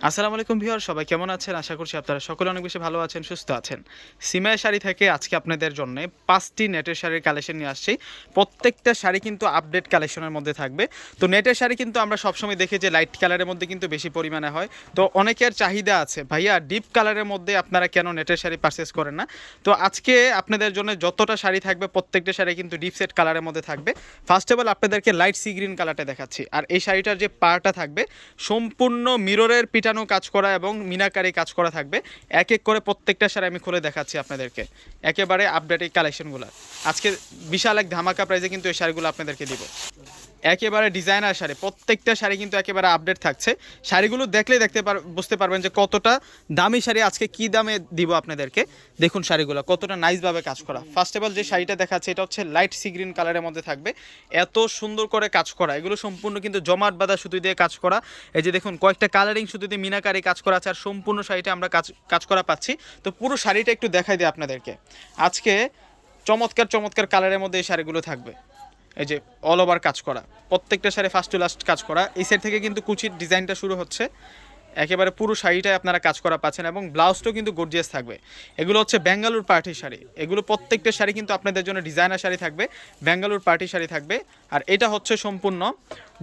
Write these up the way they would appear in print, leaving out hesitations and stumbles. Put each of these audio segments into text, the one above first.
আসসালামু আলাইকুম ভিউয়ার, সবাই কেমন আছেন? আশা করছি আপনারা সকলে অনেক বেশি ভালো আছেন, সুস্থ আছেন। সিমায়া শাড়ি থেকে আজকে আপনাদের জন্য ৫টি নেটের শাড়ির কালেকশন নিয়ে আসছি। প্রত্যেকটা শাড়ি কিন্তু আপডেট কালেকশনের মধ্যে থাকবে। তো নেটের শাড়ি কিন্তু আমরা সবসময় দেখি যে লাইট কালারের মধ্যে কিন্তু বেশি পরিমাণে হয়। তো অনেকের চাহিদা আছে, ভাইয়া ডিপ কালারের মধ্যে আপনারা কেন নেটের শাড়ি পারচেস করেন না? তো আজকে আপনাদের জন্য যতটা শাড়ি থাকবে প্রত্যেকটা শাড়ি কিন্তু ডিপ সেট কালারের মধ্যে থাকবে। ফার্স্ট অফ অল আপনাদেরকে লাইট সি গ্রিন কালারটা দেখাচ্ছি। আর এই শাড়িটার যে পাড়টা থাকবে সম্পূর্ণ মিররের পিটানো কাজ করা এবং মিনাকারি কাজ করা থাকবে। এক এক করে প্রত্যেকটা শাড়ি আমি খুলে দেখাচ্ছি আপনাদেরকে, একেবারে আপডেট এই কালেকশনগুলো। আজকে বিশাল এক ধামাকা প্রাইজে কিন্তু এই শাড়িগুলো আপনাদেরকে দিব। একেবারে ডিজাইনার শাড়ি, প্রত্যেকটা শাড়ি কিন্তু একেবারে আপডেট থাকছে। শাড়িগুলো দেখলেই বুঝতে পারবেন যে কতটা দামি শাড়ি আজকে কি দামে দিব আপনাদেরকে। দেখুন শাড়িগুলো কতটা নাইসভাবে কাজ করা। ফার্স্ট অফ অল যে শাড়িটা দেখাচ্ছে এটা হচ্ছে লাইট সি গ্রিন কালারের মধ্যে থাকবে। এত সুন্দর করে কাজ করা, এগুলো সম্পূর্ণ কিন্তু জমাট বাঁধা সুতো দিয়ে কাজ করা। এই যে দেখুন কয়েকটা কালারিং সুতো দিয়ে মিনাকারি কাজ করা আছে, আর সম্পূর্ণ শাড়িটা আমরা কাজ করা পাচ্ছি। তো পুরো শাড়িটা একটু দেখাই দিই আপনাদেরকে। আজকে চমৎকার চমৎকার কালারের মধ্যে এই শাড়িগুলো থাকবে। এই যে অল ওভার কাজ করা, প্রত্যেকটা শাড়ি ফার্স্ট টু লাস্ট কাজ করা। এই সাইড থেকে কিন্তু কুচির ডিজাইনটা শুরু হচ্ছে। একেবারে পুরো শাড়িটাই আপনারা কাজ করা পাচ্ছেন এবং ব্লাউজটাও কিন্তু গর্জিয়াস থাকবে। এগুলো হচ্ছে বেঙ্গালুর পার্টি শাড়ি। এগুলো প্রত্যেকটা শাড়ি কিন্তু আপনাদের জন্য ডিজাইনার শাড়ি থাকবে, বেঙ্গালুর পার্টি শাড়ি থাকবে। আর এটা হচ্ছে সম্পূর্ণ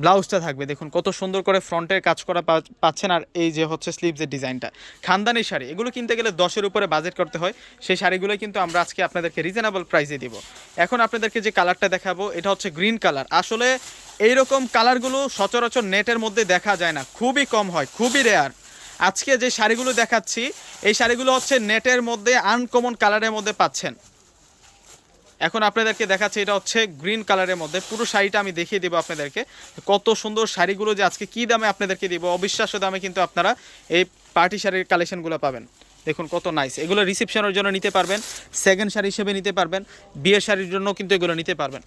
ব্লাউজটা থাকবে। দেখুন কত সুন্দর করে ফ্রন্টের কাজ করা পাচ্ছেন। আর এই যে হচ্ছে স্লিভসের ডিজাইনটা, খানদানি শাড়ি। এগুলো কিনতে গেলে 10-এর উপরে বাজেট করতে হয়, সেই শাড়িগুলোই কিন্তু আমরা আজকে আপনাদেরকে রিজনেবল প্রাইসে দিব। এখন আপনাদেরকে যে কালারটা দেখাবো এটা হচ্ছে গ্রিন কালার। আসলে এইরকম কালারগুলো সচরাচর নেটের মধ্যে দেখা যায় না, খুবই কম হয়, খুবই রেয়ার। আজকে যে শাড়িগুলো দেখাচ্ছি এই শাড়িগুলো হচ্ছে নেটের মধ্যে আনকমন কালারের মধ্যে পাচ্ছেন। এখন আপনাদেরকে দেখাচ্ছি এটা হচ্ছে গ্রিন কালারের মধ্যে। পুরো শাড়িটা আমি দেখিয়ে দেবো আপনাদেরকে কত সুন্দর শাড়িগুলো যে আজকে কী দামে আপনাদেরকে দিব। অবিশ্বাস্য দামে কিন্তু আপনারা এই পার্টি শাড়ির কালেকশনগুলো পাবেন। দেখুন কত নাইস। এগুলো রিসেপশনের জন্য নিতে পারবেন, সেকেন্ড শাড়ি হিসেবে নিতে পারবেন, বিয়ের শাড়ির জন্য কিন্তু এগুলো নিতে পারবেন।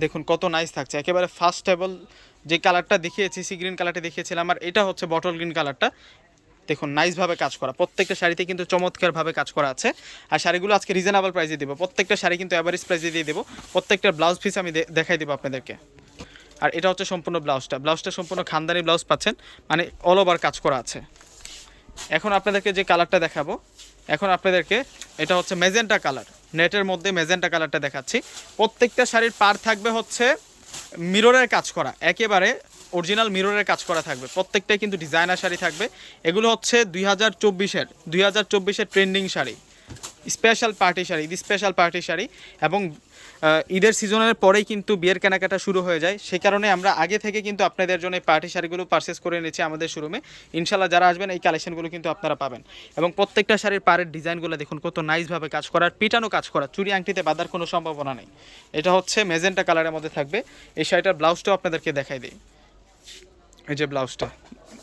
দেখুন কত নাইস থাকছে। একেবারে ফার্স্ট টেবল যে কালারটা দেখিয়েছি, সি গ্রিন কালারটা দেখিয়েছিলাম, আর এটা হচ্ছে বটল গ্রিন কালারটা। দেখুন নাইসভাবে কাজ করা, প্রত্যেকটা শাড়িতে কিন্তু চমৎকারভাবে কাজ করা আছে। আর শাড়িগুলো আজকে রিজনেবল প্রাইসে দেবো, প্রত্যেকটা শাড়ি কিন্তু অ্যাভারেজ প্রাইসে দিয়ে দেবো। প্রত্যেকটা ব্লাউজ পিস আমি দেখাই দেবো আপনাদেরকে। আর এটা হচ্ছে সম্পূর্ণ ব্লাউজটা সম্পূর্ণ খানদানি ব্লাউজ পাচ্ছেন, মানে অল ওভার কাজ করা আছে। এখন আপনাদেরকে যে কালারটা দেখাবো, এখন আপনাদেরকে এটা হচ্ছে মেজেন্টা কালার, নেটের মধ্যে মেজেন্টা কালারটা দেখাচ্ছি। প্রত্যেকটা শাড়ির পার থাকবে হচ্ছে মিররের কাজ করা, একেবারে অরিজিনাল মিররের কাজ করা থাকবে। প্রত্যেকটাই কিন্তু ডিজাইনার শাড়ি থাকবে। এগুলো হচ্ছে 2024-এর trending sari, special party sari, special party sari. এবং ঈদের সিজনের পরেই কিন্তু বিয়ের কেনাকাটা শুরু হয়ে যায়, সেই কারণে আমরা আগে থেকে কিন্তু আপনাদের জন্য এই পার্টি শাড়িগুলো পারচেস করে নিচ্ছি আমাদের শোরুমে। ইনশাল্লাহ যারা আসবেন এই কালেকশনগুলো কিন্তু আপনারা পাবেন। এবং প্রত্যেকটা শাড়ির পাড়ের ডিজাইনগুলো দেখুন কত নাইসভাবে কাজ করা, আর পিটানো কাজ করা, চুরি আংটিতে বাঁধার কোনো সম্ভাবনা নেই। এটা হচ্ছে মেজেন্টা কালারের মধ্যে থাকবে। এই শাড়িটার ব্লাউজটাও আপনাদেরকে দেখাই দিই। এই যে ব্লাউজটা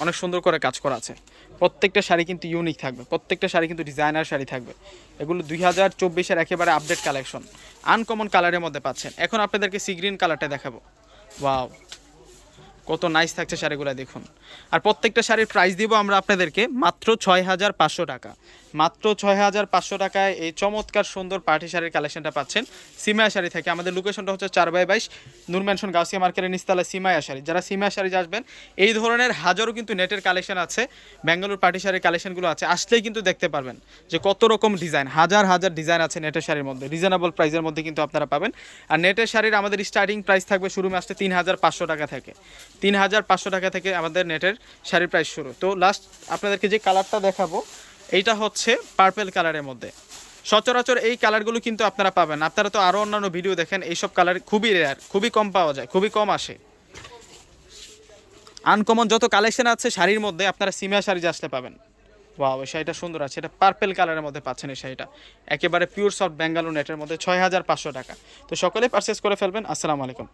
অনেক সুন্দর করে কাজ করা আছে। প্রত্যেকটা শাড়ি কিন্তু ইউনিক থাকবে, প্রত্যেকটা শাড়ি কিন্তু ডিজাইনার শাড়ি থাকবে। এগুলো 2024-এর একেবারে আপডেট কালেকশন, আনকমন কালারের মধ্যে পাচ্ছেন। এখন আপনাদেরকে সি গ্রিন কালারটা দেখাবো। ওয়াও, কত নাইস থাকছে শাড়িগুলো দেখুন। আর প্রত্যেকটা শাড়ির প্রাইস দিব আমরা আপনাদেরকে মাত্র 6,500 টাকা। মাত্র 6,500 টাকায় এই চমৎকার সুন্দর পার্টি শাড়ির কালেকশনটা পাচ্ছেন সিমায়া শাড়ি থেকে। আমাদের লোকেশনটা হচ্ছে 4/22 নূর ম্যানশন গাউসিয়া মার্কেটের নিচতলা সিমায়া শাড়ি। যারা সিমায়া শাড়ি আসবেন, এই ধরনের হাজারো কিন্তু নেটের কালেকশন আছে, বেঙ্গালুর পার্টি শাড়ির কালেকশনগুলো আছে, আসলেই কিন্তু দেখতে পারবেন যে কত রকম ডিজাইন, হাজার হাজার ডিজাইন আছে নেটের শাড়ির মধ্যে। রিজনেবল প্রাইসের মধ্যে কিন্তু আপনারা পাবেন। আর নেটের শাড়ির আমাদের স্টার্টিং প্রাইস থাকবে শুরুমে আসতে 3,500 টাকা থেকে। 3,500 টাকা থেকে আমাদের নেটের শাড়ির প্রাইস শুরু। তো লাস্ট আপনাদেরকে যে কালারটা দেখাবো এইটা হচ্ছে পার্পেল কালারের মধ্যে। সচরাচর এই কালারগুলো কিন্তু আপনারা পাবেন, আপনারা তো আরও অন্যান্য ভিডিও দেখেন, এইসব কালার খুবই রেয়ার, খুবই কম পাওয়া যায়, খুবই কম আসে। আনকমন যত কালেকশন আছে শাড়ির মধ্যে আপনারা সিমিয়া শাড়ি আসলে পাবেন। ওয়াও, এই শাড়িটা সুন্দর আছে, এটা পার্পেল কালারের মধ্যে পাচ্ছেন। এই শাড়িটা একেবারে পিওর সফট বেঙ্গালুর নেটের মধ্যে 6,500 টাকা। তো সকলে পারচেস করে ফেলবেন। আসসালামু আলাইকুম।